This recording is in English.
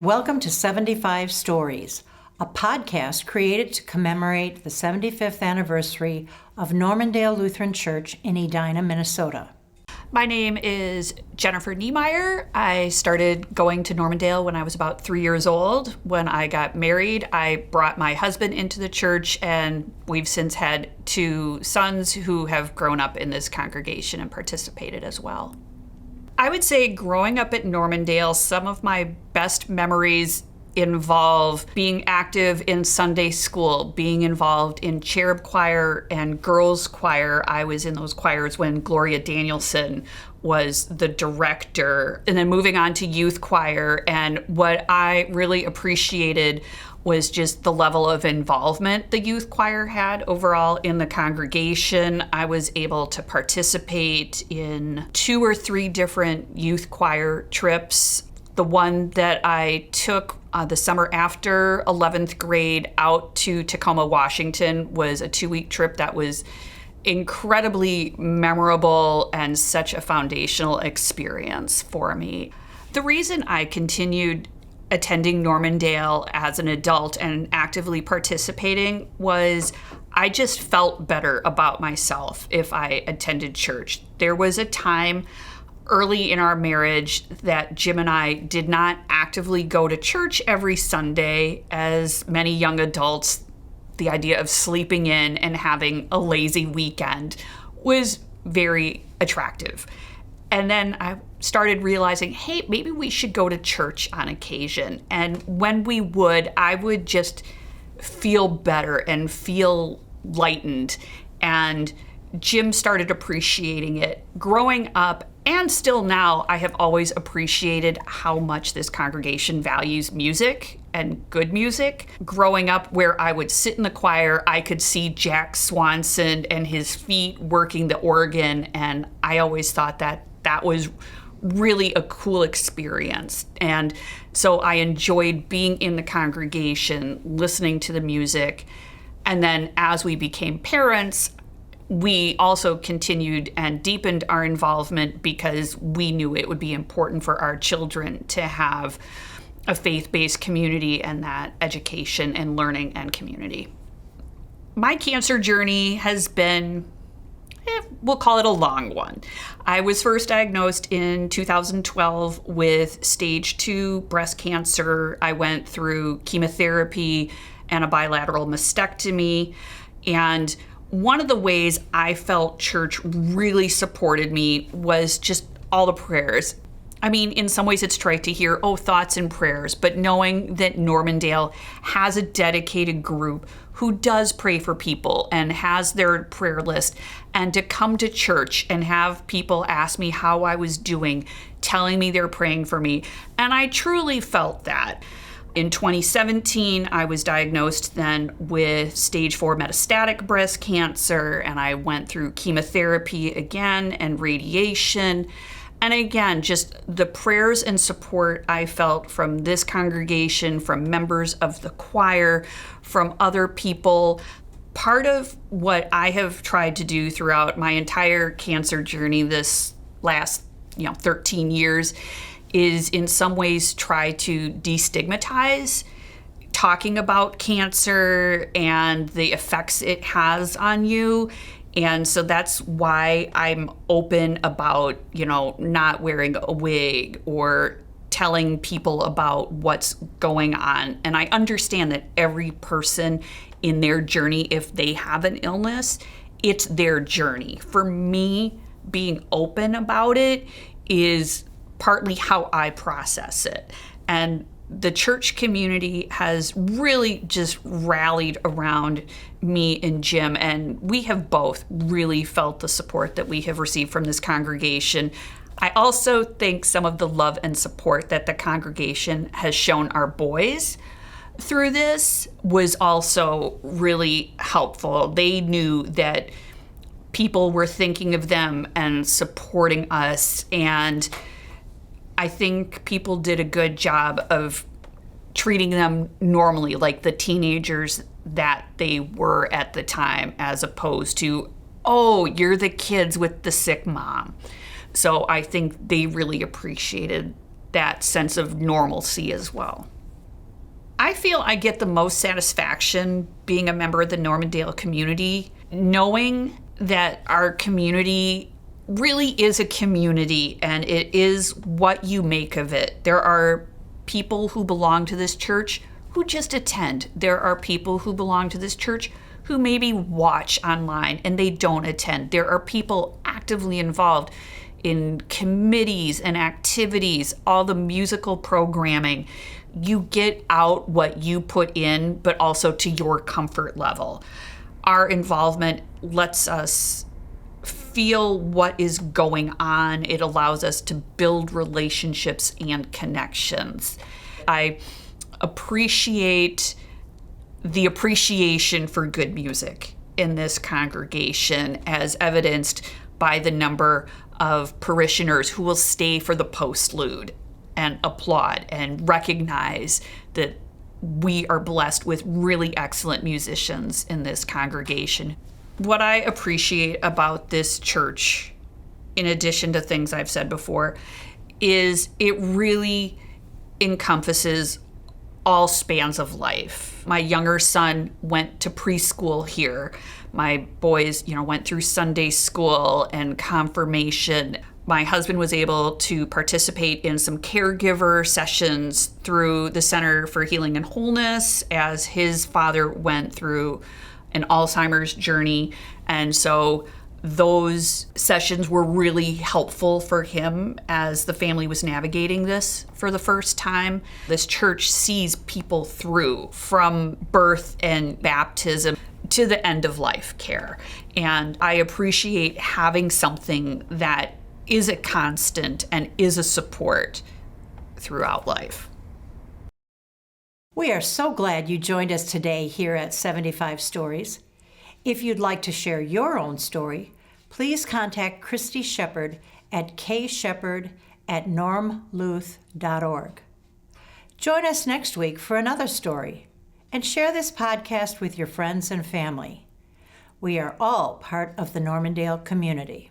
Welcome to 75 Stories, a podcast created to commemorate the 75th anniversary of Normandale Lutheran Church in Edina, Minnesota. My name is Jennifer Niemeier. I started going to Normandale when I was about 3 years old. When I got married, I brought my husband into the church, and we've since had two sons who have grown up in this congregation and participated as well. I would say growing up at Normandale, some of my best memories involve being active in Sunday school, being involved in cherub choir and girls choir. I was in those choirs when Gloria Danielson was the director, and then moving on to youth choir. And what I really appreciated was just the level of involvement the youth choir had overall in the congregation. I was able to participate in 2 or 3 different youth choir trips. The one that I took the summer after 11th grade out to Tacoma, Washington was a 2-week trip that was incredibly memorable and such a foundational experience for me. The reason I continued attending Normandale as an adult and actively participating was I just felt better about myself if I attended church. There was a time early in our marriage that Jim and I did not actively go to church every Sunday. As many young adults, the idea of sleeping in and having a lazy weekend was very attractive. And then I started realizing, hey, maybe we should go to church on occasion. And when we would, I would just feel better and feel lightened. And Jim started appreciating it. Growing up, and still now, I have always appreciated how much this congregation values music and good music. Growing up where I would sit in the choir, I could see Jack Swanson and his feet working the organ, and I always thought that was really a cool experience. And so I enjoyed being in the congregation, listening to the music. And then as we became parents, we also continued and deepened our involvement because we knew it would be important for our children to have a faith-based community and that education and learning and community. My cancer journey has been, we'll call it a long one. I was first diagnosed in 2012 with stage 2 breast cancer. I went through chemotherapy and a bilateral mastectomy. And one of the ways I felt church really supported me was just all the prayers. I mean, in some ways it's trite to hear, thoughts and prayers, but knowing that Normandale has a dedicated group who does pray for people and has their prayer list, and to come to church and have people ask me how I was doing, telling me they're praying for me. And I truly felt that. In 2017, I was diagnosed then with stage 4 metastatic breast cancer, and I went through chemotherapy again and radiation. And again, just the prayers and support I felt from this congregation, from members of the choir, from other people. Part of what I have tried to do throughout my entire cancer journey this last 13 years is in some ways try to destigmatize talking about cancer and the effects it has on you. And so that's why I'm open about, not wearing a wig or telling people about what's going on. And I understand that every person in their journey, if they have an illness, it's their journey. For me, being open about it is partly how I process it. And the church community has really just rallied around me and Jim, and we have both really felt the support that we have received from this congregation. I also think some of the love and support that the congregation has shown our boys through this was also really helpful. They knew that people were thinking of them and supporting us, and I think people did a good job of treating them normally, like the teenagers that they were at the time, as opposed to, you're the kids with the sick mom. So I think they really appreciated that sense of normalcy as well. I feel I get the most satisfaction being a member of the Normandale community, knowing that our community really is a community and it is what you make of it. There are people who belong to this church who just attend. There are people who belong to this church who maybe watch online and they don't attend. There are people actively involved in committees and activities, all the musical programming. You get out what you put in, but also to your comfort level. Our involvement lets us feel what is going on. It allows us to build relationships and connections. I appreciate the appreciation for good music in this congregation, as evidenced by the number of parishioners who will stay for the postlude and applaud and recognize that we are blessed with really excellent musicians in this congregation. What I appreciate about this church, in addition to things I've said before, is it really encompasses all spans of life. My younger son went to preschool here. My boys, went through Sunday school and confirmation. My husband was able to participate in some caregiver sessions through the Center for Healing and Wholeness as his father went through an Alzheimer's journey. And so those sessions were really helpful for him as the family was navigating this for the first time. This church sees people through from birth and baptism to the end of life care. And I appreciate having something that is a constant and is a support throughout life. We are so glad you joined us today here at 75 Stories. If you'd like to share your own story, please contact Christy Shepard at kshepard@normluth.org. Join us next week for another story, and share this podcast with your friends and family. We are all part of the Normandale community.